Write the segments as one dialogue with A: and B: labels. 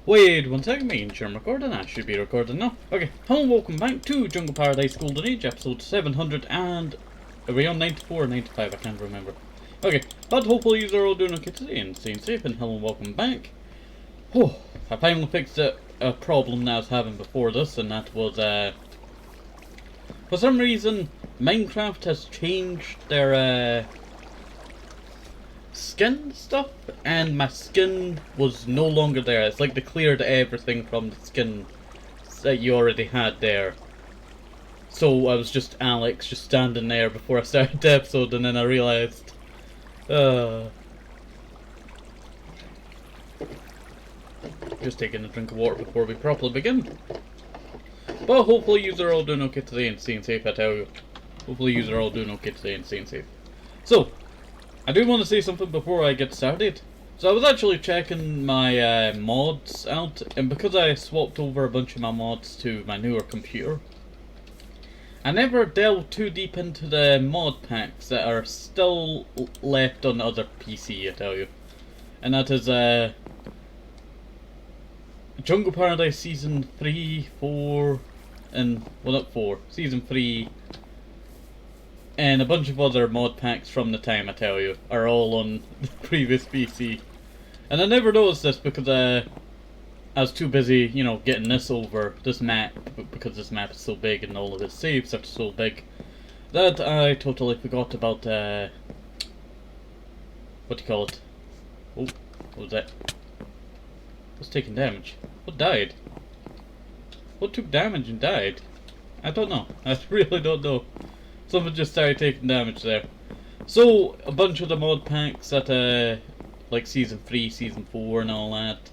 A: Wait one second, me and I'm recording. I should be recording now. Okay, hello and welcome back to Jungle Paradise Golden Age, episode 700 and... Are we on 94 or 95? I can't remember. Okay, but hopefully you are all doing okay today and staying safe, and hello and welcome back. Oh, I finally fixed a problem that I was having before this, and that was, for some reason, Minecraft has changed their, skin stuff, and my skin was no longer there. It's like they cleared everything from the skin that you already had there. So I was just Alex, just standing there before I started the episode, and then I realized, just taking a drink of water before we properly begin. But hopefully you are all doing okay today and staying safe, I tell you. Hopefully you are all doing okay today and staying safe. So, I do want to say something before I get started. So I was actually checking my mods out, and because I swapped over a bunch of my mods to my newer computer, I never delved too deep into the mod packs that are still left on the other PC, I tell you. And that is Jungle Paradise Season 3, 4, and, well, not 4, Season 3, and a bunch of other mod packs from the time, I tell you, are all on the previous PC. And I never noticed this because I was too busy, you know, getting this over, this map, because this map is so big and all of its saves are so big, that I totally forgot about, what do you call it? Oh, what was that? What's taking damage? What died? What took damage and died? I don't know. I really don't know. Someone just started taking damage there. So, a bunch of the mod packs that, like Season 3, Season 4 and all that,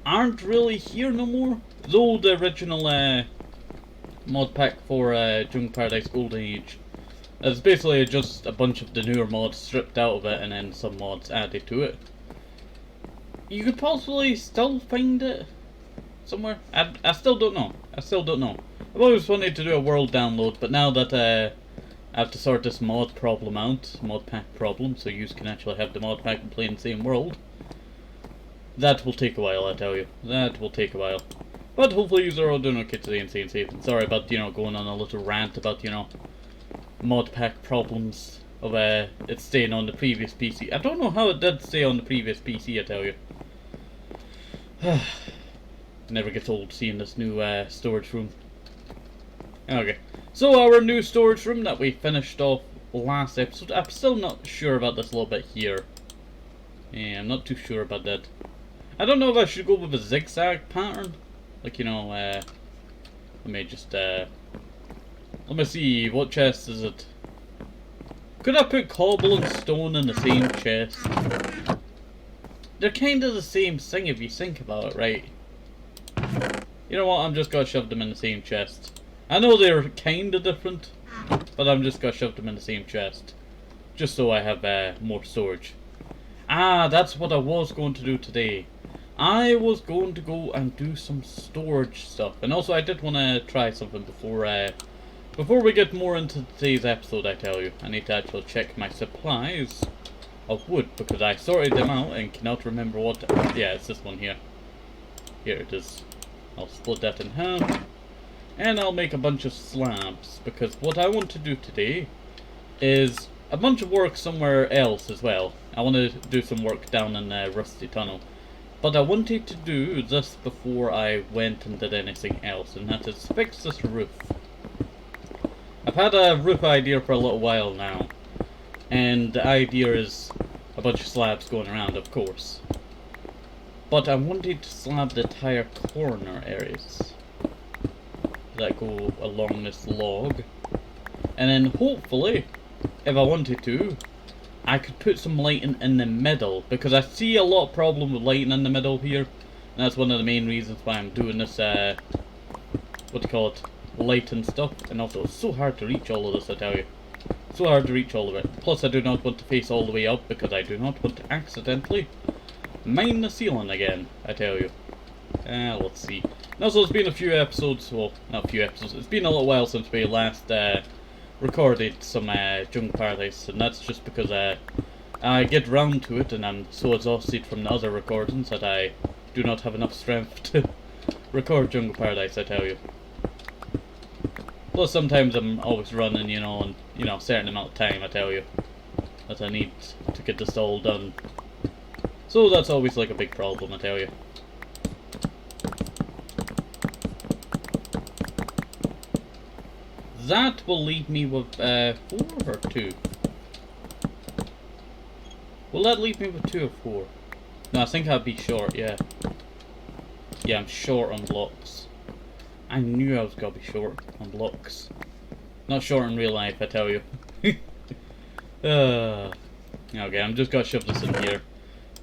A: aren't really here no more. Though the original, mod pack for, Jungle Paradise Golden Age is basically just a bunch of the newer mods stripped out of it and then some mods added to it. You could possibly still find it somewhere. I still don't know. I still don't know. I've always wanted to do a world download, but now that I have to sort this mod problem out, mod pack problem, so you can actually have the mod pack and play in the same world, that will take a while, I tell you. That will take a while. But hopefully you are all doing okay today and staying safe. And sorry about, you know, going on a little rant about, you know, mod pack problems of it staying on the previous PC. I don't know how it did stay on the previous PC, I tell you. Never gets old seeing this new storage room. Okay, so our new storage room that we finished off last episode, I'm still not sure about this a little bit here. Yeah, I'm not too sure about that. I don't know if I should go with a zigzag pattern. Like, you know, let me just, let me see, what chest is it? Could I put cobble and stone in the same chest? They're kind of the same thing if you think about it, right? You know what, I'm just gonna shove them in the same chest. I know they're kind of different, but I'm just gonna shove them in the same chest. Just so I have more storage. Ah, that's what I was going to do today. I was going to go and do some storage stuff. And also I did want to try something before we get more into today's episode, I tell you. I need to actually check my supplies of wood, because I sorted them out and cannot remember what... Yeah, it's this one here. Here it is. I'll split that in half. And I'll make a bunch of slabs, because what I want to do today is a bunch of work somewhere else as well. I want to do some work down in Rusty Tunnel. But I wanted to do this before I went and did anything else, and that is fix this roof. I've had a roof idea for a little while now, and the idea is a bunch of slabs going around, of course. But I wanted to slab the entire corner areas that go along this log, and then hopefully, if I wanted to, I could put some lighting in the middle, because I see a lot of problem with lighting in the middle here, and that's one of the main reasons why I'm doing this, what do you call it, lighting stuff. And also it's so hard to reach all of this, I tell you. So hard to reach all of it. Plus I do not want to face all the way up, because I do not want to accidentally mine the ceiling again, I tell you. Let's see. And also it's been a few episodes, well, not a few episodes, it's been a little while since we last recorded some Jungle Paradise, and that's just because I get round to it and I'm so exhausted from the other recordings that I do not have enough strength to record Jungle Paradise, I tell you. Plus sometimes I'm always running, you know, and a certain amount of time, I tell you, that I need to get this all done. So that's always like a big problem, I tell you. That will leave me with 4 or 2. Will that leave me with 2 or 4? No, I think I'd be short, yeah. Yeah, I'm short on blocks. I knew I was gonna be short on blocks. Not short in real life, I tell you. Okay, I'm just gonna shove this in here.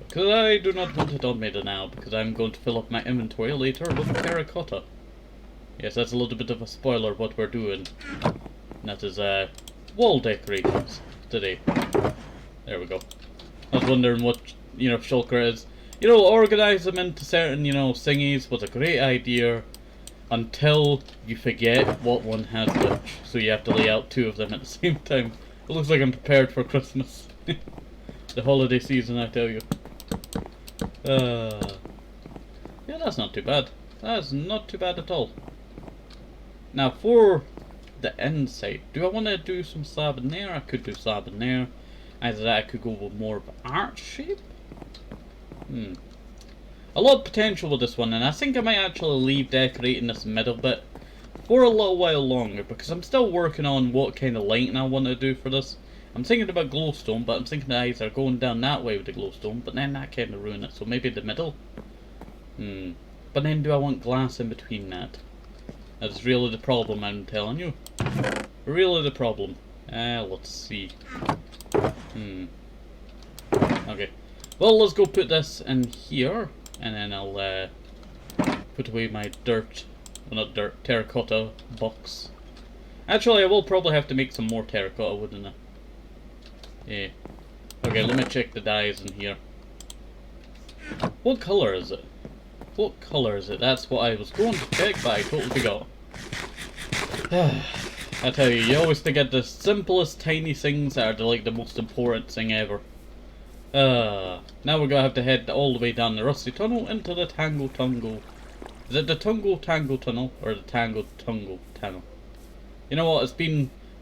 A: Because I do not want it on me now, because I'm going to fill up my inventory later with terracotta. Yes, that's a little bit of a spoiler of what we're doing. And that is wall decorations today. There we go. I was wondering what, shulker is. Organize them into certain, thingies was a great idea until you forget what one has which. So you have to lay out 2 of them at the same time. It looks like I'm prepared for Christmas. The holiday season, I tell you. Yeah, that's not too bad. That's not too bad at all. Now for the end site, do I want to do some slab in there? I could do slab in there. Either that, I could go with more of an arch shape. A lot of potential with this one, and I think I might actually leave decorating this middle bit for a little while longer, because I'm still working on what kind of lighting I want to do for this. I'm thinking about glowstone, but I'm thinking of either going down that way with the glowstone, but then that kind of ruin it, so maybe the middle? But then do I want glass in between that? That's really the problem, I'm telling you. Really the problem. Let's see. Okay. Well, let's go put this in here, and then I'll put away my terracotta box. Actually, I will probably have to make some more terracotta, wouldn't I? Yeah. Okay, let me check the dyes in here. What colour is it? What colour is it? That's what I was going to check, but I totally forgot. I tell you, you always forget the simplest tiny things that are like the most important thing ever. Now we're gonna have to head all the way down the Rusty Tunnel into the Tango Tungo. Is it the Tungo Tango Tunnel or the Tango Tungo Tunnel? You know what?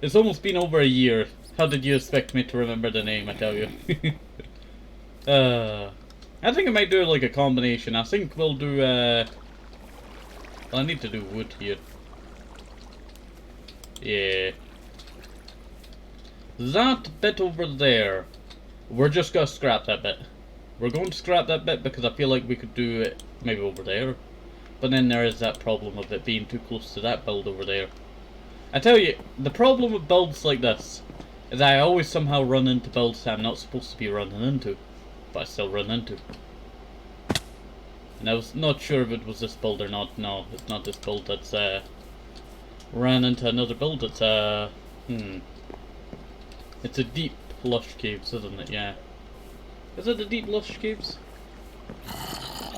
A: It's almost been over a year. How did you expect me to remember the name? I tell you. I think I might do like a combination. I think we'll do. Well, I need to do wood here. Yeah. That bit over there. We're just gonna scrap that bit. We're going to scrap that bit because I feel like we could do it maybe over there. But then there is that problem of it being too close to that build over there. I tell you, the problem with builds like this is I always somehow run into builds that I'm not supposed to be running into. But I still run into. And I was not sure if it was this build or not. No, it's not this build that's ran into another build that's It's a deep lush caves, isn't it? Yeah. Is it the deep lush caves?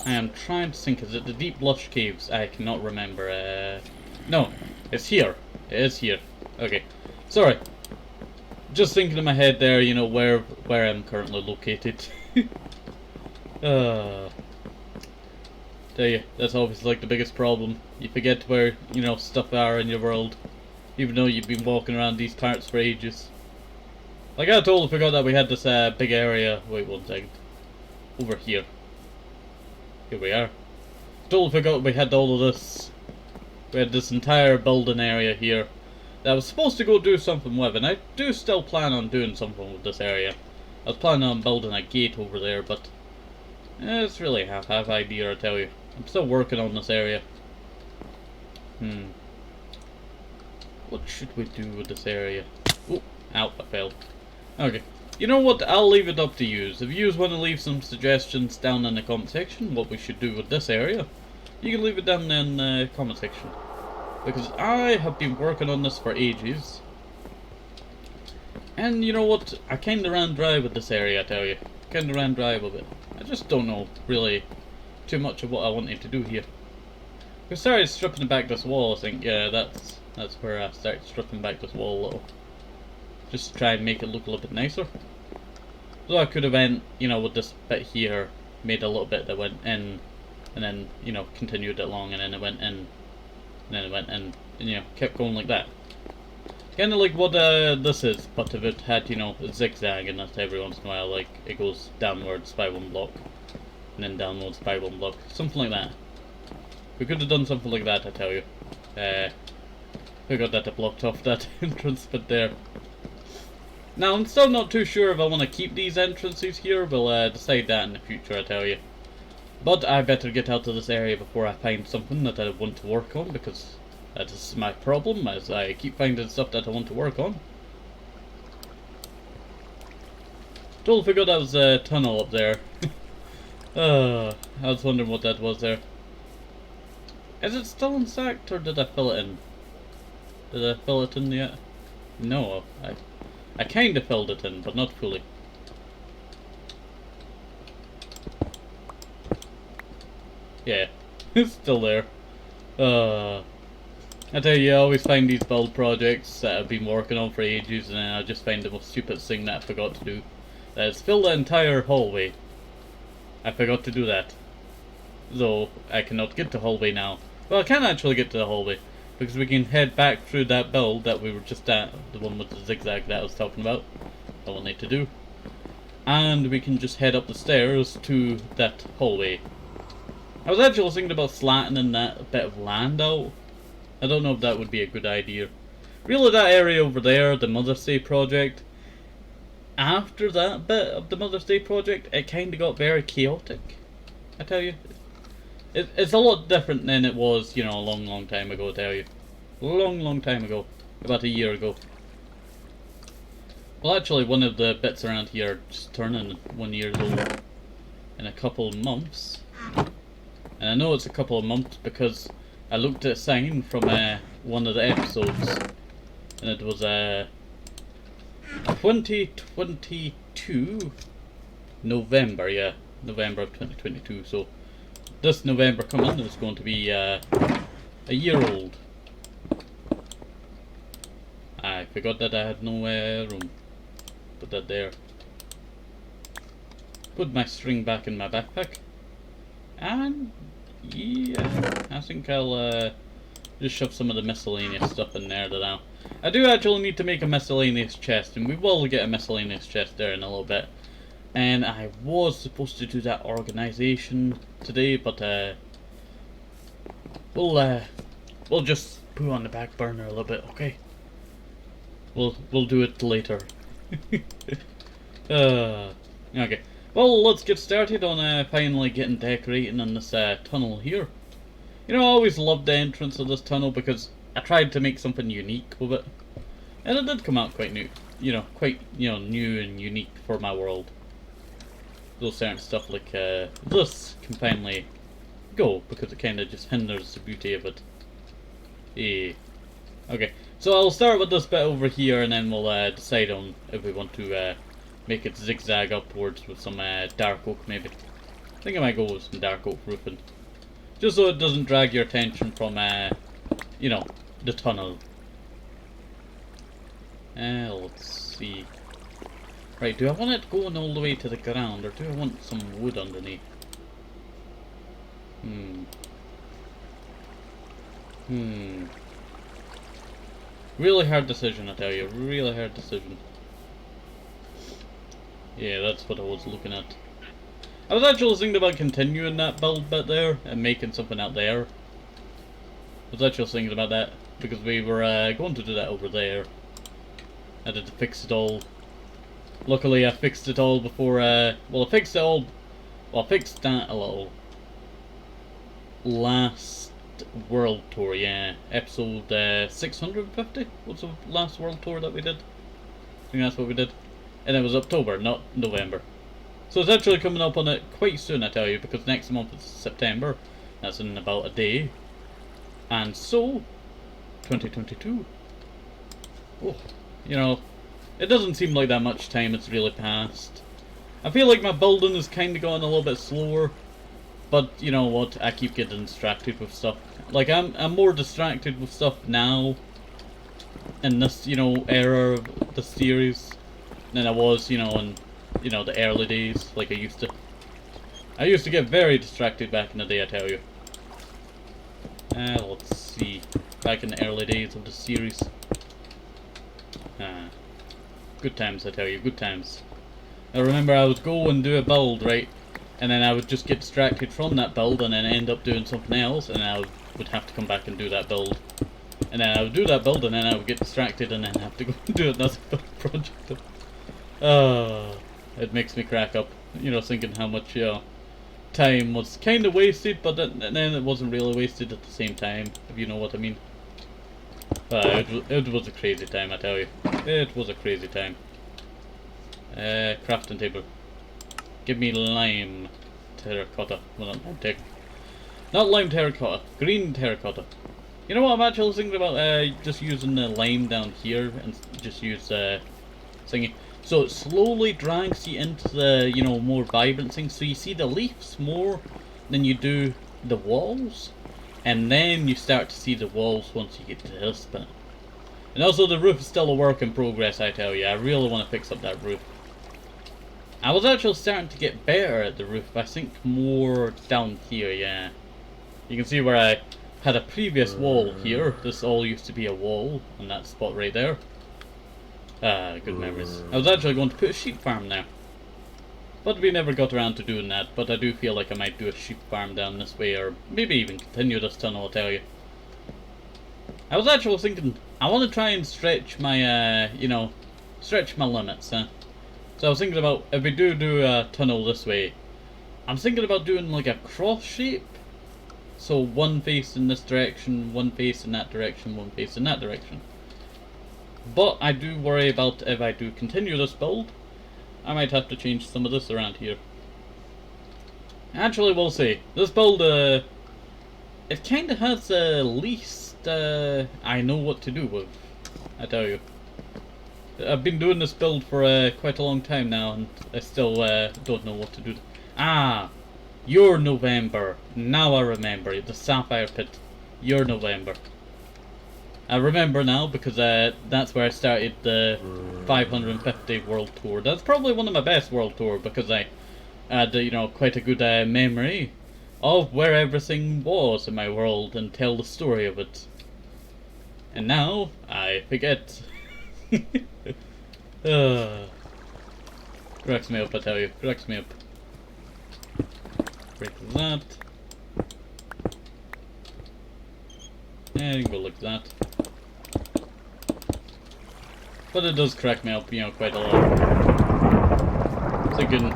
A: I am trying to think, is it the deep lush caves? I cannot remember. No, it's here. It is here. Okay. Sorry. Just thinking in my head there, where I'm currently located. Tell you, that's always like the biggest problem. You forget where, stuff are in your world. Even though you've been walking around these parts for ages. Like, I totally forgot that we had this big area. Wait one second. Over here. Here we are. Totally forgot we had all of this. We had this entire building area here that I was supposed to go do something with, and I do still plan on doing something with this area. I was planning on building a gate over there, but it's really a half idea, I tell you. I'm still working on this area. What should we do with this area? Oh, ow, I fell. Okay. You know what? I'll leave it up to you. If you want to leave some suggestions down in the comment section, what we should do with this area, you can leave it down in the comment section. Because I have been working on this for ages. And you know what? I kinda ran dry with this area, I tell you. Kinda ran dry with it. I just don't know, really, too much of what I wanted to do here. We started stripping back this wall, I think. Yeah, that's where I started stripping back this wall a little. Just to try and make it look a little bit nicer. So I could have went, with this bit here, made a little bit that went in and then, you know, continued it along, and then it went in, and then it went in, and, you know, kept going like that. Kind of like what this is, but if it had, you know, a zigzag in it every once in a while, like it goes downwards by one block, and then downwards by one block, something like that. We could have done something like that, I tell you. We got that blocked off that entrance bit there. Now, I'm still not too sure if I want to keep these entrances here. We'll decide that in the future, I tell you. But I better get out of this area before I find something that I want to work on, because that is my problem, as I keep finding stuff that I want to work on. Totally forgot that was a tunnel up there. I was wondering what that was there. Is it still intact, or did I fill it in? Did I fill it in yet? No, I kinda filled it in, but not fully. Yeah, it's still there. I tell you, I always find these build projects that I've been working on for ages, and then I just find the most stupidest thing that I forgot to do. That is fill the entire hallway. I forgot to do that. Though, I cannot get to the hallway now. Well, I can actually get to the hallway, because we can head back through that build that we were just at, the one with the zigzag that I was talking about, that we'll need to do. And we can just head up the stairs to that hallway. I was actually thinking about flattening that bit of land out. I don't know if that would be a good idea. Really, that area over there, the Mother's Day project, after that bit of the Mother's Day project, it kind of got very chaotic, I tell you. It's a lot different than it was, you know, a long time ago, I tell you. Long time ago. About a year ago. Well, actually, one of the bits around here are just turning 1 year old in a couple of months. And I know it's a couple of months because I looked at a sign from one of the episodes, and it was 2022 November, yeah, November of 2022. So this November coming is going to be a year old. I forgot that I had no room. Put that there. Put my string back in my backpack. And yeah, I think I'll just shove some of the miscellaneous stuff in there that I do actually need to make a miscellaneous chest, and we will get a miscellaneous chest there in a little bit. And I was supposed to do that organization today, but we'll just put it on the back burner a little bit, okay? We'll do it later. Okay. Well, let's get started on finally getting decorating on this tunnel here. You know, I always loved the entrance of this tunnel because I tried to make something unique with it, and it did come out quite new. You know, quite new and unique for my world. Those certain stuff like this can finally go because it kind of just hinders the beauty of it. Yeah. Okay, so I'll start with this bit over here, and then we'll decide on if we want to make it zigzag upwards with some dark oak maybe. I think I might go with some dark oak roofing, just so it doesn't drag your attention from you know, the tunnel. Let's see. Right, do I want it going all the way to the ground, or do I want some wood underneath? Really hard decision, I tell you. Really hard decision. Yeah, that's what I was looking at. I was actually thinking about continuing that build bit there and making something out there. I was actually thinking about that because we were going to do that over there. I had to fix it all. Luckily, I fixed it all before. Well, I fixed it all. Well, I fixed that a little. Last world tour, yeah. Episode 650 was the last world tour that we did. I think that's what we did. And it was October, not November. So it's actually coming up on it quite soon, I tell you, because next month is September. That's in about a day. And so, 2022. Oh, you know, it doesn't seem like that much time it's really passed. I feel like my building has kind of gone a little bit slower. But, you know what, I keep getting distracted with stuff. Like, I'm more distracted with stuff now, in this, you know, era of the series, than I was, you know, in, you know, the early days, like I used to. I used to get very distracted back in the day, I tell you. Let's see. Back in the early days of the series. Good times, I tell you, good times. I remember I would go and do a build, right? And then I would just get distracted from that build and then end up doing something else, and I would have to come back and do that build. And then I would do that build and then I would get distracted and then have to go and do another project. It makes me crack up, you know, thinking how much time was kind of wasted, but then it wasn't really wasted at the same time, if you know what I mean. It was a crazy time, I tell you. It was a crazy time. Crafting table. Give me lime terracotta. Well, not lime terracotta. Green terracotta. You know what I'm actually thinking about? Just using the lime down here and just use thingy. So it slowly drags you into the, you know, more vibrant things. So you see the leaves more than you do the walls. And then you start to see the walls once you get to this bit. And also the roof is still a work in progress, I tell you. I really want to fix up that roof. I was actually starting to get better at the roof. I think more down here, yeah. You can see where I had a previous wall here. This all used to be a wall on that spot right there. Good memories. I was actually going to put a sheep farm there. But we never got around to doing that. But I do feel like I might do a sheep farm down this way, or maybe even continue this tunnel, I'll tell you. I was actually thinking, I want to try and stretch my, you know, stretch my limits, huh? So I was thinking about, if we do a tunnel this way, I'm thinking about doing like a cross shape. So one face in this direction, one face in that direction, one face in that direction. But I do worry about if I do continue this build, I might have to change some of this around here. Actually, we'll see. This build, it kind of has the least I know what to do with, I tell you. I've been doing this build for quite a long time now, and I still don't know what to do. Ah! You're November. Now I remember. The Sapphire Pit. You're November. I remember now because that's where I started the 550 World Tour. That's probably one of my best World Tour because I had, you know, quite a good memory of where everything was in my world and tell the story of it. And now I forget. Cracks me up, I tell you. Cracks me up. Break that. And go like that. But it does crack me up, you know, quite a lot. Thinking...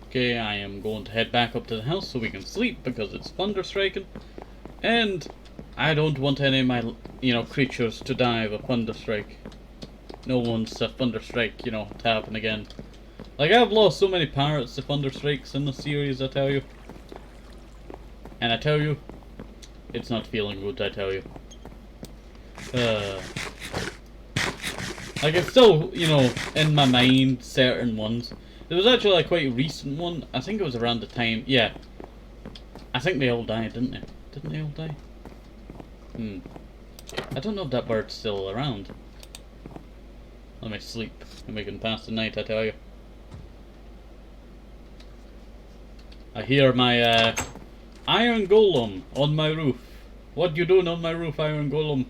A: Okay, I am going to head back up to the house so we can sleep because it's thunder striking. And I don't want any of my, you know, creatures to die of a thunder strike. No one's a thunder strike, you know, to happen again. Like, I've lost so many parrots to thunder strikes in the series, I tell you. And I tell you, it's not feeling good, I tell you. Like, it's still, you know, in my mind, certain ones. There was actually a quite recent one. I think it was around the time, yeah. I think they all died, didn't they? Didn't they all die? I don't know if that bird's still around. Let me sleep and we can pass the night, I tell you. I hear my iron golem on my roof. What you doing on my roof, iron golem?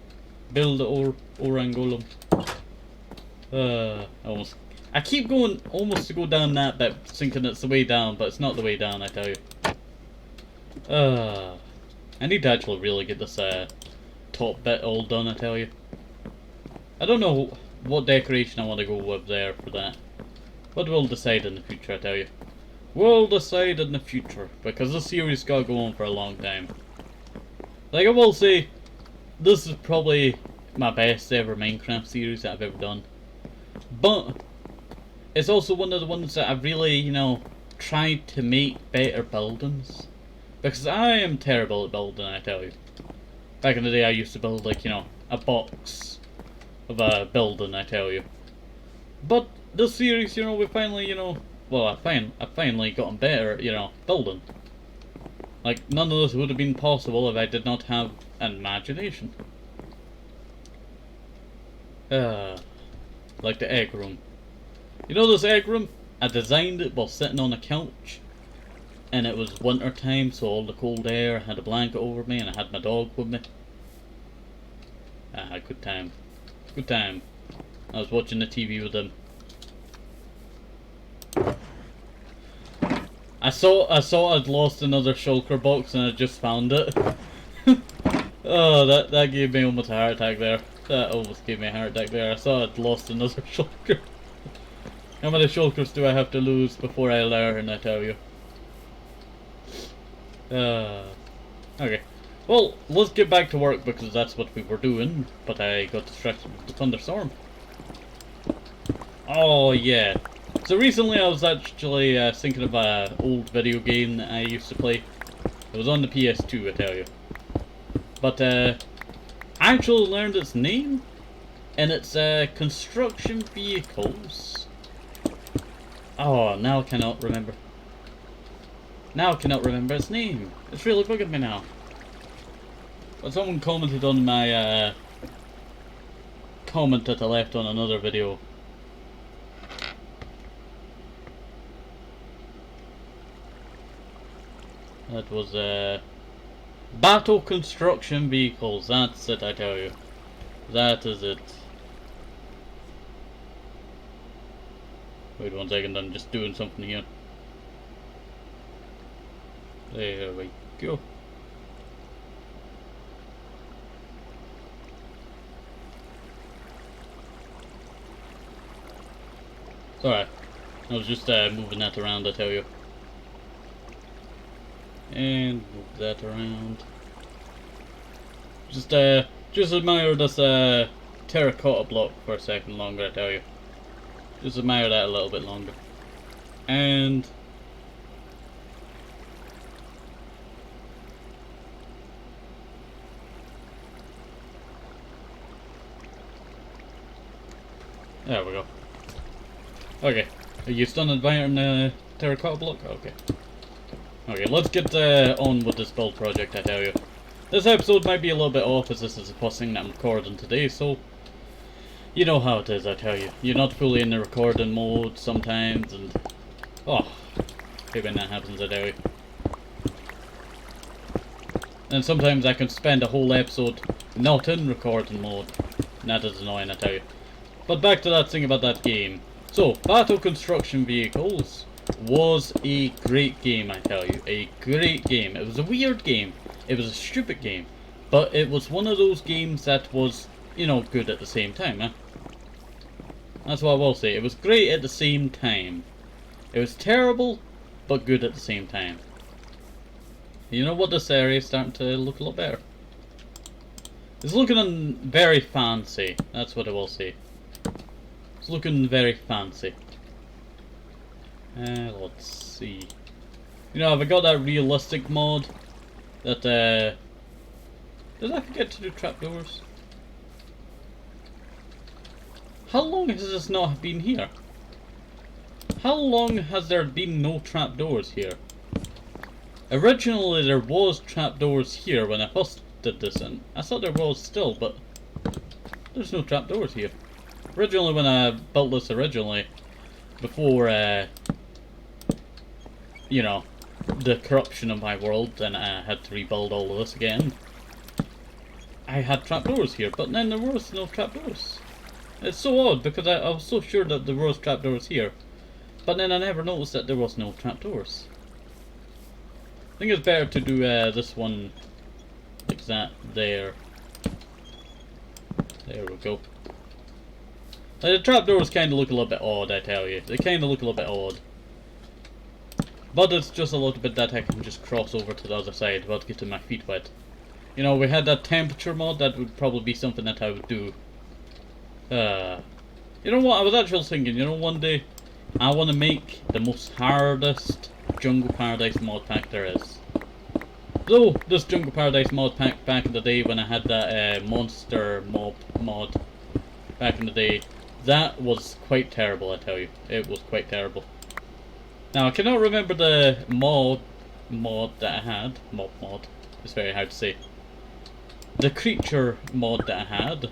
A: Build orang golem. Almost. I keep going almost to go down that bit, thinking it's the way down, but it's not the way down, I tell you. I need to actually really get this top bit all done, I tell you. I don't know what decoration I want to go with there for that. But we'll decide in the future, I tell you. We'll decide in the future, because this series got to go on for a long time. Like I will say, this is probably my best ever Minecraft series that I've ever done. But it's also one of the ones that I've really, you know, tried to make better buildings. Because I am terrible at building, I tell you. Back in the day I used to build, like, you know, a box of a building, I tell you. But this series, you know, we finally, you know, well, I finally gotten better, you know, building. Like, none of this would have been possible if I did not have an imagination. Like the egg room. You know this egg room? I designed it while sitting on a couch. And it was winter time, so all the cold air, I had a blanket over me, and I had my dog with me. Good time. Good time. I was watching the TV with him. I saw I'd lost another shulker box and I just found it. Oh, that gave me almost a heart attack there. That almost gave me a heart attack there. I saw I'd lost another shulker. How many shulkers do I have to lose before I learn, I tell you? Okay. Well, let's get back to work because that's what we were doing, but I got distracted with the thunderstorm. Oh, yeah. So recently I was actually thinking of an old video game that I used to play. It was on the PS2, I tell you. But I actually learned its name, and it's Construction Vehicles. Oh, now I cannot remember. Now I cannot remember its name. It's really bugging me now. But someone commented on my comment that I left on another video. That was Battle Construction Vehicles. That's it, I tell you. That is it. Wait 1 second, I'm just doing something here. There we go. Sorry, I was just moving that around, I tell you. And move that around. Just admire this terracotta block for a second longer, I tell you. Just admire that a little bit longer. And there we go. Okay, are you done admiring the terracotta block? Okay. Okay, let's get on with this build project, I tell you. This episode might be a little bit off as this is the first thing that I'm recording today, so you know how it is, I tell you. You're not fully in the recording mode sometimes, and oh, hate when that happens, I tell you. And sometimes I can spend a whole episode not in recording mode, and that is annoying, I tell you. But back to that thing about that game. So, Battle Construction Vehicles was a great game, I tell you. A great game. It was a weird game. It was a stupid game. But it was one of those games that was, you know, good at the same time, huh? That's what I will say. It was great at the same time. It was terrible, but good at the same time. You know what? This area is starting to look a lot better. It's looking very fancy. That's what I will say. It's looking very fancy. Let's see. You know, have I got that realistic mod that did I forget to do trapdoors? How long has this not been here? How long has there been no trapdoors here? Originally there was trapdoors here when I first did this, and I thought there was still, but there's no trapdoors here. Originally when I built this before you know, the corruption of my world, and I had to rebuild all of this again, I had trapdoors here, but then there was no trapdoors. It's so odd, because I was so sure that there was trapdoors here, but then I never noticed that there was no trapdoors. I think it's better to do this one like that there. There we go. The trapdoors kind of look a little bit odd, I tell you. They kind of look a little bit odd. But it's just a little bit that I can just cross over to the other side without getting my feet wet. You know, we had that temperature mod, that would probably be something that I would do. You know what, I was actually thinking, you know, one day I want to make the most hardest Jungle Paradise mod pack there is. So, this Jungle Paradise mod pack back in the day when I had that monster mob mod back in the day, that was quite terrible, I tell you. It was quite terrible. Now, I cannot remember the mod that I had. Mod. It's very hard to say. The creature mod that I had.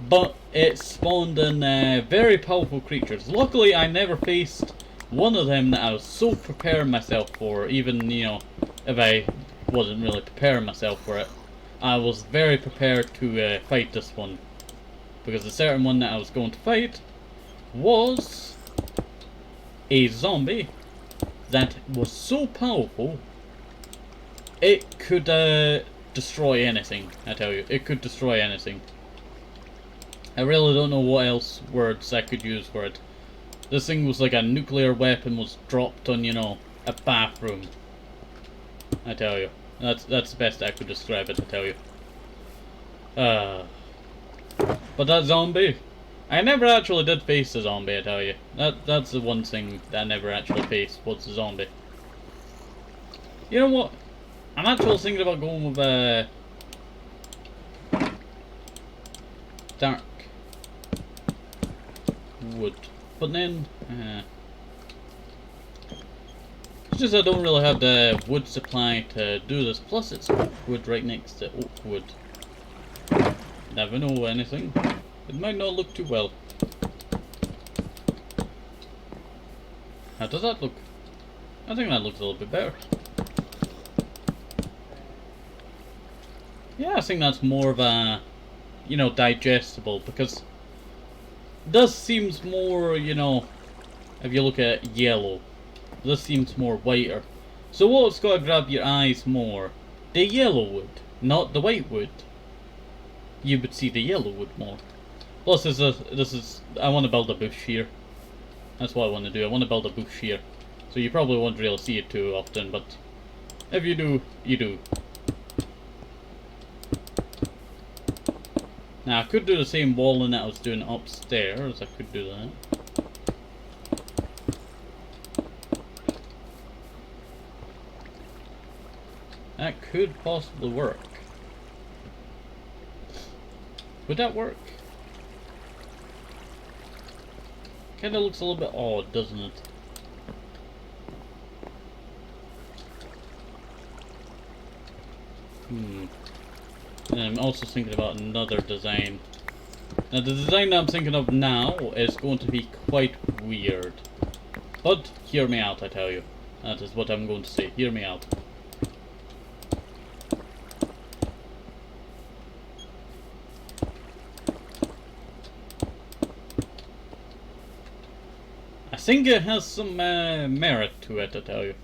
A: but it spawned in very powerful creatures. Luckily, I never faced one of them that I was so preparing myself for, even, you know, if I wasn't really preparing myself for it. I was very prepared to fight this one. Because the certain one that I was going to fight was a zombie that was so powerful it could destroy anything. I tell you, it could destroy anything. I really don't know what else words I could use for it. This thing was like a nuclear weapon was dropped on, you know, a bathroom. I tell you, that's the best I could describe it. I tell you. But that zombie, I never actually did face the zombie. I tell you, that's the one thing that I never actually faced was the zombie. You know what? I'm actually thinking about going with dark wood, but then it's just I don't really have the wood supply to do this. Plus, it's oak wood right next to oak wood. Never know anything. It might not look too well. How does that look? I think that looks a little bit better. Yeah, I think that's more of a, you know, digestible, because this seems more, you know, if you look at yellow, this seems more whiter. So what's got to grab your eyes more? The yellow wood, not the white wood. You would see the yellow wood more. Plus, this is I want to build a bush here. That's what I want to do. I want to build a bush here. So you probably won't really see it too often, but if you do, you do. Now I could do the same walling that I was doing upstairs. I could do that. That could possibly work. Would that work? Kinda looks a little bit odd, doesn't it? And I'm also thinking about another design. Now the design that I'm thinking of now is going to be quite weird. But hear me out, I tell you. That is what I'm going to say. Hear me out. I think it has some merit to it, I tell you.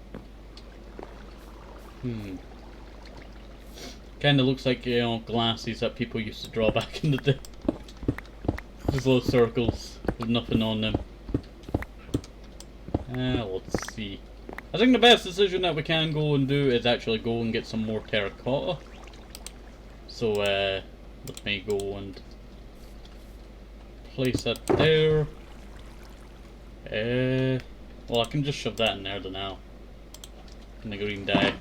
A: Kinda looks like, you know, glasses that people used to draw back in the day. Just little circles with nothing on them. Let's see. I think the best decision that we can go and do is actually go and get some more terracotta. So, let me go and place that there. Well, I can just shove that in there now. In the green dye.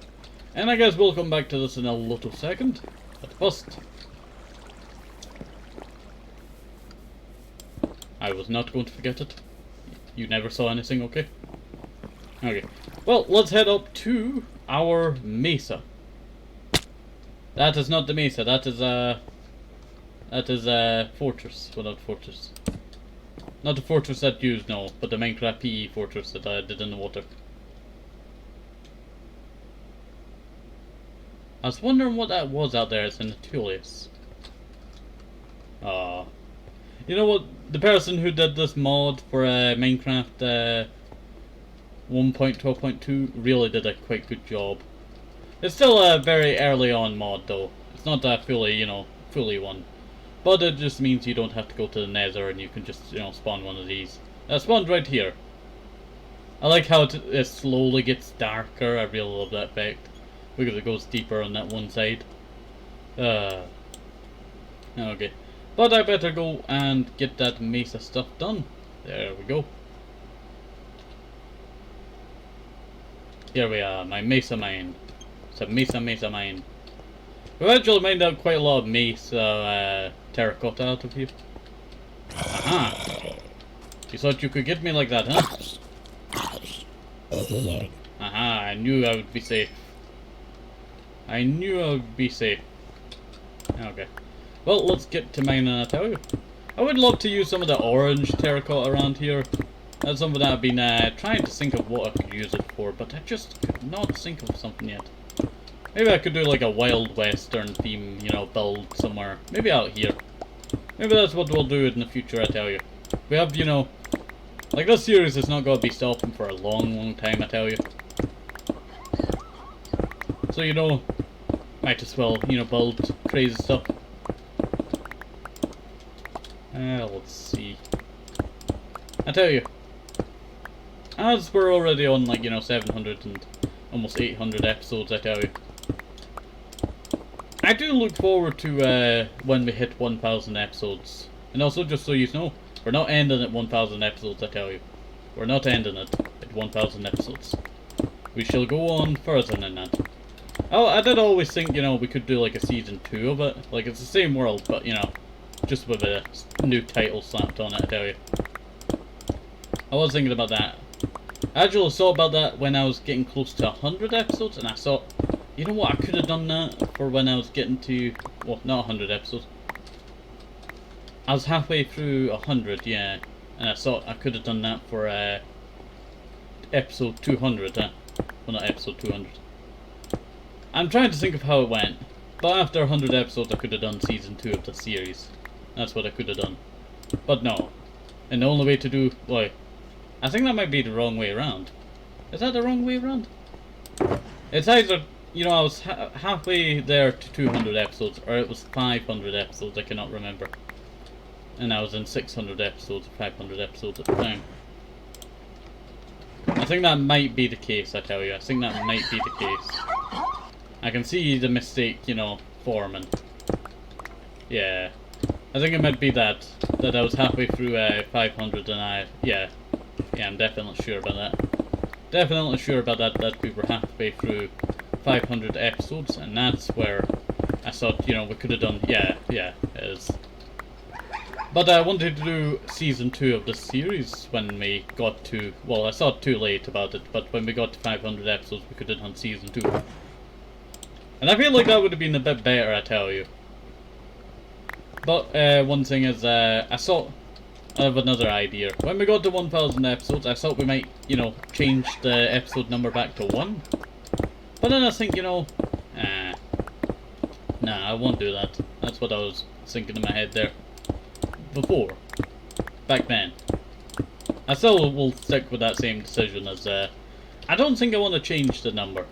A: And I guess we'll come back to this in a little second. But first, I was not going to forget it. You never saw anything, okay? Okay. Well, let's head up to our mesa. That is not the mesa. That is a fortress. Well, not fortress. Not the fortress that you know, but the Minecraft PE fortress that I did in the water. I was wondering what that was out there. It's in the Tullius. You know what? The person who did this mod for Minecraft 1.12.2 really did a quite good job. It's still a very early on mod though. It's not a fully, you know, fully one. But it just means you don't have to go to the nether and you can just, you know, spawn one of these. Spawned right here. I like how it slowly gets darker. I really love that effect. Because it goes deeper on that one side. Okay. But I better go and get that mesa stuff done. There we go. Here we are, my mesa mine. It's a mesa mine. We've actually mined out quite a lot of mesa terracotta out of here. Aha! You thought you could get me like that, huh? Aha, I knew I would be safe. I knew I would be safe. Okay. Well, let's get to mining, I tell you. I would love to use some of the orange terracotta around here. That's something that I've been trying to think of what I could use it for, but I just could not think of something yet. Maybe I could do like a Wild Western theme, you know, build somewhere. Maybe out here. Maybe that's what we'll do in the future, I tell you. We have, you know, like this series is not going to be stopping for a long, long time, I tell you. So, you know, might as well, you know, build crazy stuff. Let's see. I tell you, as we're already on, like, you know, 700 and almost 800 episodes, I tell you. I do look forward to when we hit 1,000 episodes. And also, just so you know, we're not ending at 1,000 episodes, I tell you. We're not ending it at 1,000 episodes. We shall go on further than that. Oh, I did always think, you know, we could do like a season 2 of it. Like, it's the same world, but, you know, just with a new title slapped on it, I tell you. I was thinking about that. I actually thought about that when I was getting close to 100 episodes, and I thought, you know what, I could have done that for when I was getting to, well, not 100 episodes. I was halfway through 100, yeah, and I thought I could have done that for episode 200, well, not episode 200. I'm trying to think of how it went, but after 100 episodes I could have done season 2 of the series. That's what I could have done. But no. And the only way to do, well, I think that might be the wrong way around. Is that the wrong way around? It's either, you know, I was halfway there to 200 episodes, or it was 500 episodes, I cannot remember. And I was in 600 episodes, or 500 episodes at the time. I think that might be the case, I tell you. I think that might be the case. I can see the mistake, you know, forming. Yeah. I think it might be that I was halfway through 500 and yeah, I'm definitely sure about that. Definitely sure about that we were halfway through 500 episodes, and that's where I thought, you know, we could have done, yeah, it is. But I wanted to do season 2 of this series when we got to, well, I thought too late about it, but when we got to 500 episodes we could have done season 2. And I feel like that would have been a bit better, I tell you. But one thing is, I have another idea. When we got to 1,000 episodes, I thought we might, you know, change the episode number back to 1. But then I think, you know, nah, I won't do that. That's what I was thinking in my head there. Before. Back then. I still will stick with that same decision as, I don't think I want to change the number.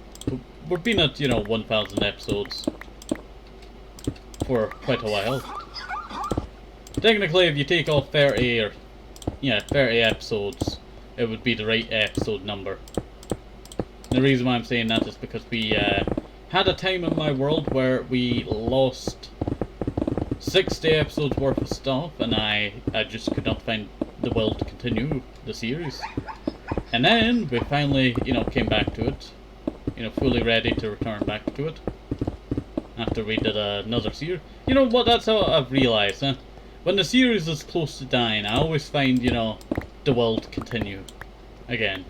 A: We've been at, you know, 1,000 episodes for quite a while. Technically, if you take off 30 or, yeah, 30 episodes, it would be the right episode number. And the reason why I'm saying that is because we had a time in my world where we lost 60 episodes worth of stuff, and I just could not find the will to continue the series. And then we finally, you know, came back to it, you know, fully ready to return back to it after we did another series. You know what? That's how I've realized, huh? When the series is close to dying, I always find, you know, the will to continue again.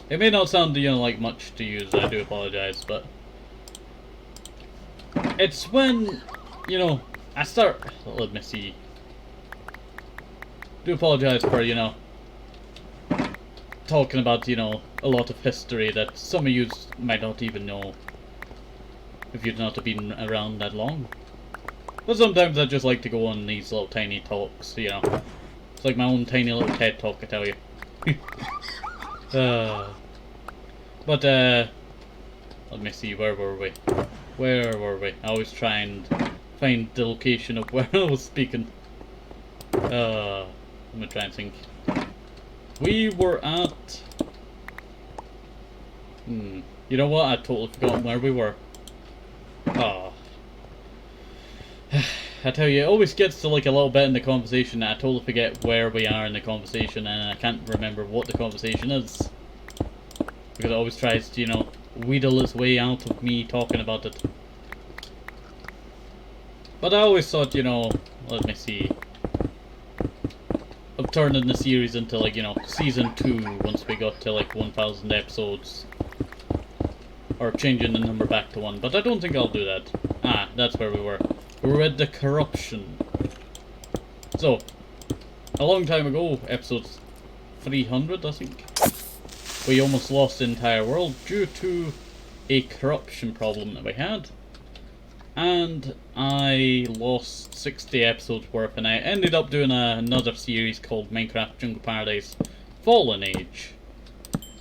A: It may not sound, you know, like much to use, I do apologize, but it's when, you know, I start, let me see. Do apologize for, you know, talking about, you know, a lot of history that some of you might not even know if you've not been around that long. But sometimes I just like to go on these little tiny talks, you know. It's like my own tiny little TED talk, I tell you. But let me see, where were we? I always try and find the location of where I was speaking. Let me try and think. We were at... you know what? I totally forgotten where we were. I tell you, it always gets to like a little bit in the conversation that I totally forget where we are in the conversation, and I can't remember what the conversation is. Because it always tries to, you know, wheedle its way out of me talking about it. But I always thought, you know, let me see, of turning the series into like, you know, season 2 once we got to like 1,000 episodes. Or changing the number back to 1, but I don't think I'll do that. That's where we were. We were at the corruption. So, a long time ago, episode 300 I think, we almost lost the entire world due to a corruption problem that we had. And I lost 60 episodes worth, and I ended up doing another series called Minecraft Jungle Paradise Fallen Age.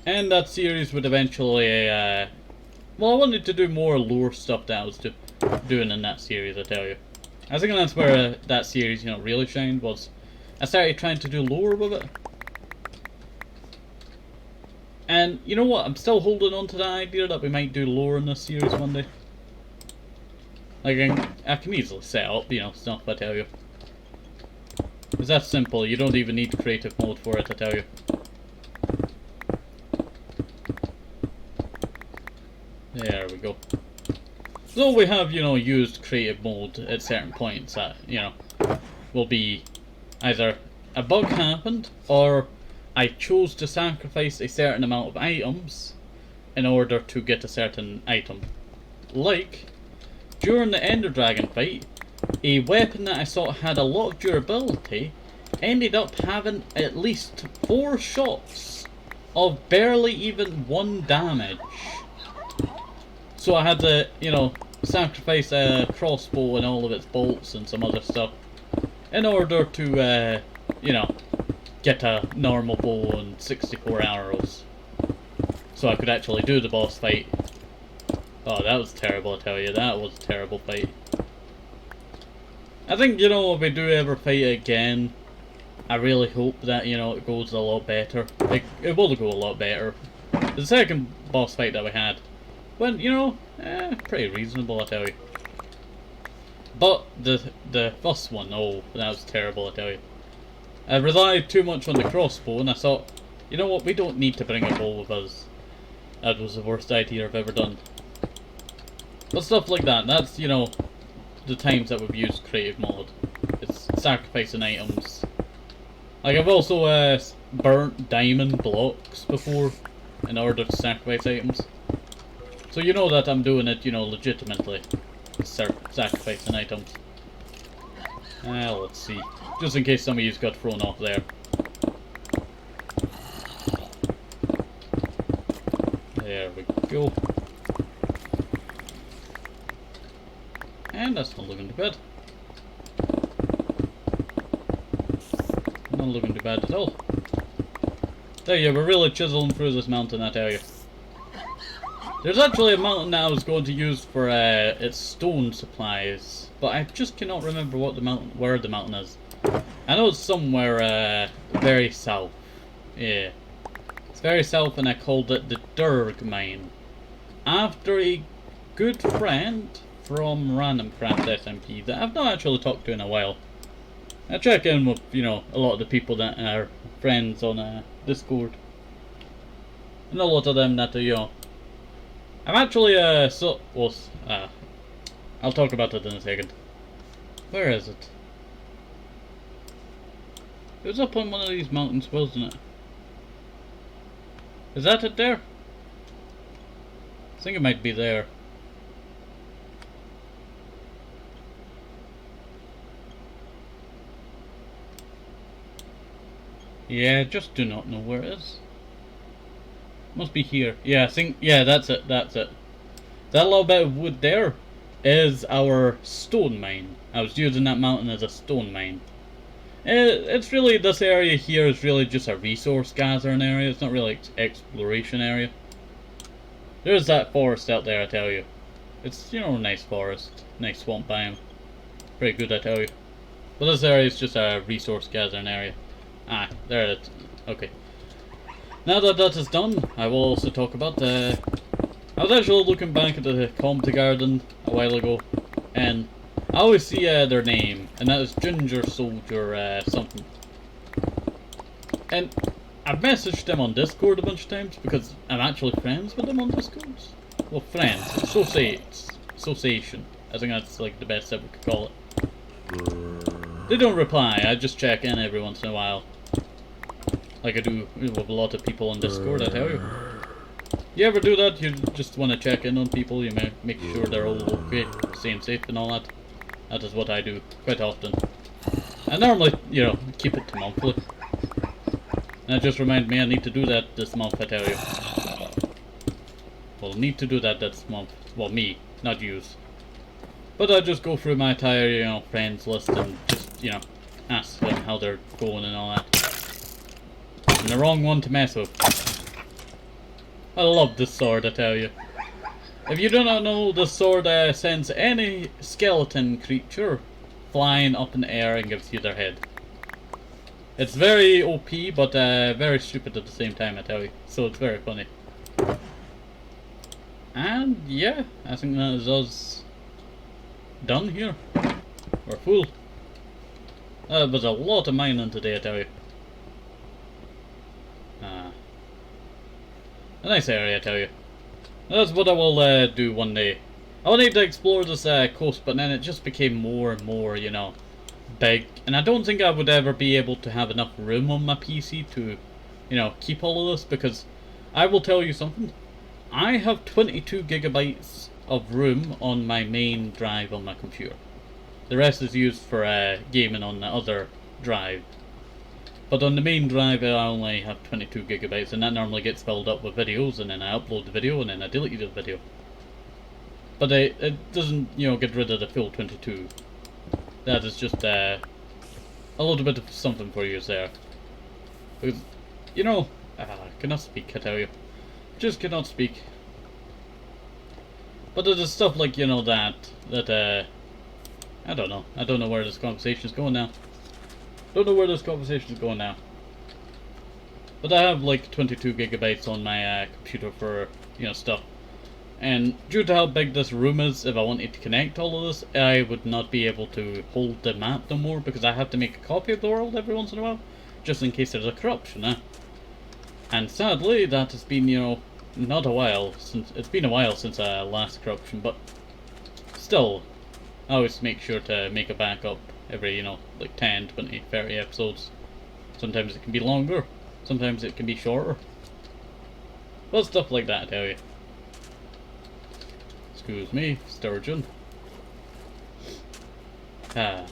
A: And that series would eventually, well, I wanted to do more lore stuff that I was doing in that series, I tell you. I think that's where that series, really shined, was I started trying to do lore with it. And you know what, I'm still holding on to that idea that we might do lore in this series one day. Like, I can easily set up, stuff, I tell you. It's that simple, you don't even need creative mode for it, I tell you. There we go. So we have, used creative mode at certain points that, will be either a bug happened, or I chose to sacrifice a certain amount of items in order to get a certain item. Like, during the Ender Dragon fight, a weapon that I thought had a lot of durability ended up having at least 4 shots of barely even 1 damage. So I had to, sacrifice a crossbow and all of its bolts and some other stuff in order to, get a normal bow and 64 arrows. So I could actually do the boss fight. Oh, that was terrible, I tell you. That was a terrible fight. I think, if we do ever fight again, I really hope that, it goes a lot better. It will go a lot better. The second boss fight that we had went, pretty reasonable, I tell you. But the first one, oh, that was terrible, I tell you. I relied too much on the crossbow, and I thought, you know what, we don't need to bring a bow with us. That was the worst idea I've ever done. But stuff like that, that's, the times that we've used creative mode. It's sacrificing items. Like, I've also burnt diamond blocks before in order to sacrifice items. So you know that I'm doing it, legitimately. Sacrificing items. Let's see. Just in case some of you got thrown off there. There we go. And that's not looking too bad. Not looking too bad at all. There you go, we're really chiseling through this mountain, I tell you. There's actually a mountain that I was going to use for its stone supplies, but I just cannot remember where the mountain is. I know it's somewhere very south. Yeah. It's very south, and I called it the Durg Mine. After a good friend from RandomCraft SMP that I've not actually talked to in a while. I check in with, a lot of the people that are friends on Discord. And a lot of them that are, I'm actually, I'll talk about it in a second. Where is it? It was up on one of these mountains, wasn't it? Is that it there? I think it might be there. Yeah, I just do not know where it is. Must be here. Yeah, I think, yeah, that's it, that's it. That little bit of wood there is our stone mine. I was using that mountain as a stone mine. It's really, this area here is really just a resource gathering area. It's not really exploration area. There's that forest out there, I tell you. It's, a nice forest. Nice swamp biome. Pretty good, I tell you. But this area is just a resource gathering area. Ah, there it is. Okay. Now that that is done, I will also talk about I was actually looking back at the Comte Garden a while ago, and I always see their name, and that is Ginger Soldier something. And I've messaged them on Discord a bunch of times because I'm actually friends with them on Discord. Well, friends, association. I think that's like the best that we could call it. They don't reply. I just check in every once in a while. Like I do with a lot of people on Discord, I tell you. You ever do that? You just want to check in on people, you make sure they're all okay, staying safe and all that. That is what I do quite often. I normally, you know, keep it to monthly. And it just reminded me I need to do that this month, I tell you. Well, need to do that this month. Well, me, not yous. But I just go through my entire, you know, friends list and just, you know, ask them how they're going and all that. And the wrong one to mess with. I love this sword, I tell you. If you do not know, the sword sends any skeleton creature flying up in the air and gives you their head. It's very OP, but very stupid at the same time, I tell you. So it's very funny. And yeah, I think that is us done here. We're full. That was a lot of mining today, I tell you. A nice area, I tell you. That's what I will do one day. I wanted to explore this coast, but then it just became more and more, you know, big. And I don't think I would ever be able to have enough room on my PC to, you know, keep all of this. Because I will tell you something. I have 22 gigabytes of room on my main drive on my computer. The rest is used for gaming on the other drive. But on the main drive I only have 22 gigabytes, and that normally gets filled up with videos, and then I upload the video, and then I delete the video. But it doesn't, you know, get rid of the full 22. That is just a little bit of something for you there. Because, you know, I cannot speak, I tell you. Just cannot speak. But it is stuff like, you know, that I don't know. I don't know where this conversation is going now. Don't know where this conversation is going now. But I have like 22 gigabytes on my computer for, you know, stuff. And due to how big this room is, if I wanted to connect all of this, I would not be able to hold the map no more, because I have to make a copy of the world every once in a while, just in case there's a corruption, And sadly, that has been, you know, not a while since, it's been a while since last corruption, but still, I always make sure to make a backup every, you know, like 10, 20, 30 episodes. Sometimes it can be longer, sometimes it can be shorter. But stuff like that, I tell you. Excuse me, sturgeon. I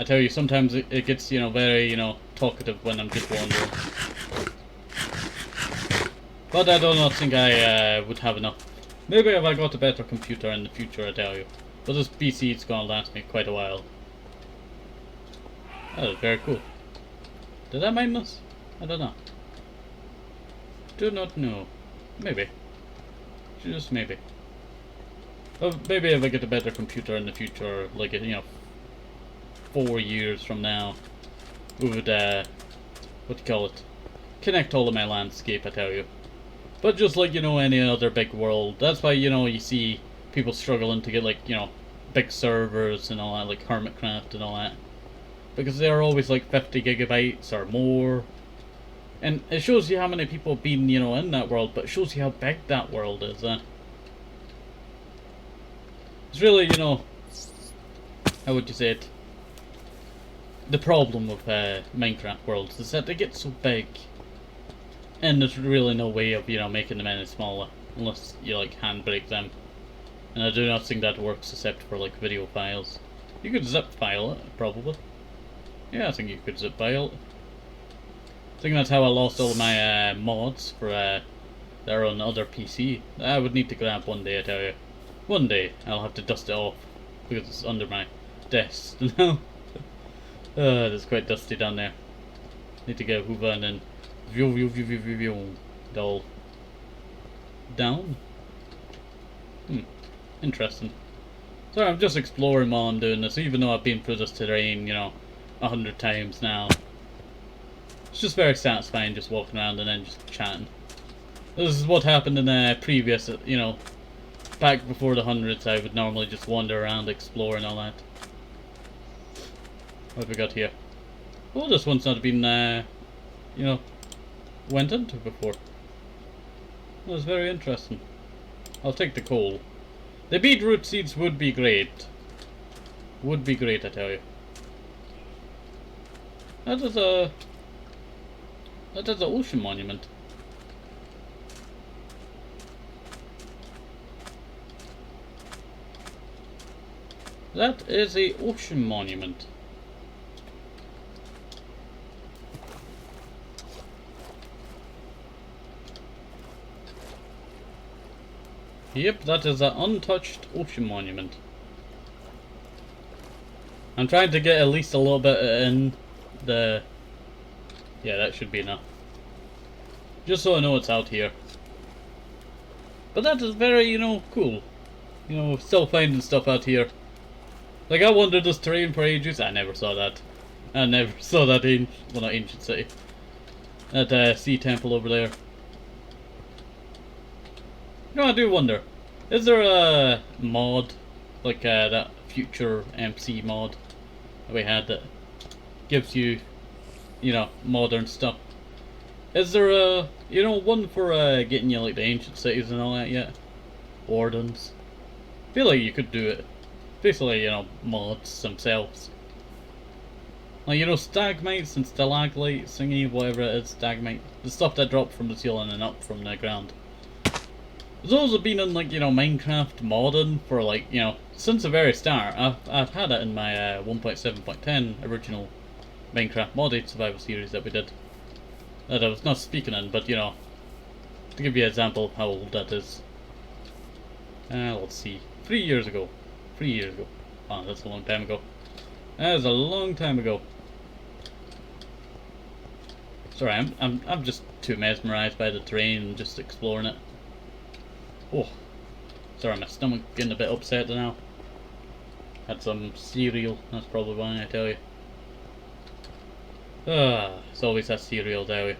A: tell you, sometimes it gets, you know, very, you know, talkative when I'm just wandering. But I do not think I would have enough. Maybe if I got a better computer in the future, I tell you. But this PC is gonna last me quite a while. That is very cool. Did I mine this? I don't know. Do not know. Maybe. Just maybe. Maybe if I get a better computer in the future, like, you know, 4 years from now, we would, what do you call it? Connect all of my landscape, I tell you. But just like, you know, any other big world, that's why, you know, you see people struggling to get, like, you know, big servers and all that, like Hermitcraft and all that. Because they're always like 50 gigabytes or more. And it shows you how many people have been, you know, in that world, but it shows you how big that world is, It's really, you know, how would you say it? The problem with Minecraft worlds is that they get so big. And there's really no way of, you know, making them any smaller. Unless you, like, handbrake them. And I do not think that works except for, like, video files. You could zip file it, probably. Yeah, I think you could zip file it. I think that's how I lost all of my mods for that are on the other PC. I would need to grab one day, I tell you. One day I'll have to dust it off because it's under my desk now. It's quite dusty down there. Need to get a hoover and then view dull down. Interesting. So I'm just exploring while I'm doing this, even though I've been through this terrain, you know, 100 times now. It's just very satisfying just walking around and then just chatting. This is what happened in the previous, you know, back before the hundreds. I would normally just wander around, explore and all that. What have we got here? Oh, this one's not been, you know, went into before. That was very interesting. I'll take the coal. The beetroot seeds would be great. Would be great, I tell you. That is a ocean monument. That is a ocean monument. Yep, that is an untouched ocean monument. I'm trying to get at least a little bit in the... Yeah, that should be enough. Just so I know it's out here. But that is very, you know, cool. You know, still finding stuff out here. Like, I wandered this terrain for ages. I never saw that. I never saw that well, not ancient city. That sea temple over there. You know, I do wonder. Is there a mod, like that future MC mod that we had that gives you, you know, modern stuff? Is there a, you know, one for getting you like the ancient cities and all that yet? Wardens. I feel like you could do it. Basically, you know, mods themselves. Like, you know, stagmites and stalagmites thingy, whatever it is, stagmite. The stuff that drops from the ceiling and up from the ground. Those have been in, like, you know, Minecraft modding for, like, you know, since the very start. I've had it in my 1.7.10 original Minecraft modded survival series that we did. That I was not speaking in, but, you know, to give you an example of how old that is. Let's see. 3 years ago. 3 years ago. Oh, that's a long time ago. That is a long time ago. Sorry, I'm just too mesmerized by the terrain and just exploring it. Oh, sorry, my stomach getting a bit upset now. Had some cereal, that's probably why, I tell you. It's always that cereal, tell you.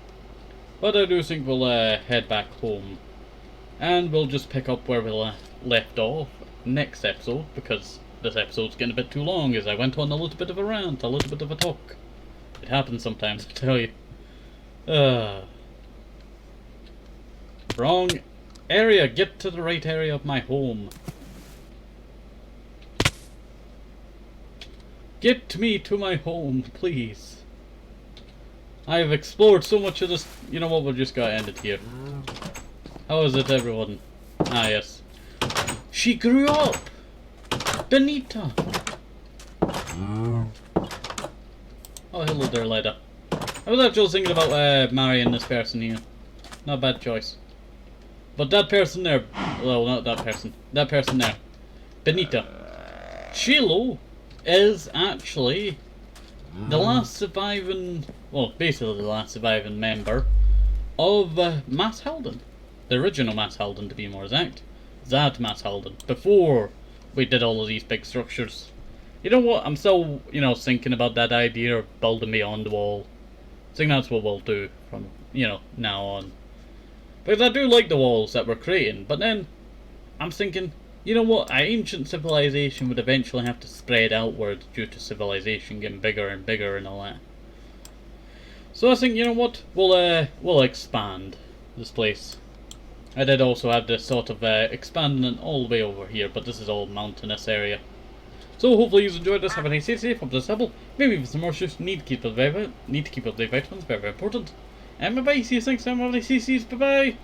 A: But I do think we'll head back home. And we'll just pick up where we left off next episode, because this episode's getting a bit too long as I went on a little bit of a rant, a little bit of a talk. It happens sometimes, I tell you. Wrong area, get to the right area of my home. Get me to my home, please. I've explored so much of this. You know what, we'll just gotta end it here. How is it, everyone? Ah, yes. She grew up! Benita! Oh, hello there, Leda. I was actually thinking about marrying this person here. Not a bad choice. But that person there, well, not that person. That person there, Benita. Chilo is actually the last surviving, well, basically the last surviving member of Mass Halden. The original Mass Halden, to be more exact. That Mass Halden. Before we did all of these big structures. You know what? I'm still, you know, thinking about that idea of building beyond the wall. I think that's what we'll do from, you know, now on. Because I do like the walls that we're creating, but then I'm thinking, you know what? An ancient civilization would eventually have to spread outward due to civilization getting bigger and bigger and all that. So I think, you know what? We'll expand this place. I did also have this sort of expanding it all the way over here, but this is all mountainous area. So hopefully you enjoyed this. Have a nice day, safe, up to simple. Maybe for some more shifts, need to keep up the vitamins, very, very important. And bye bye, see you next time, have a nice day, bye bye.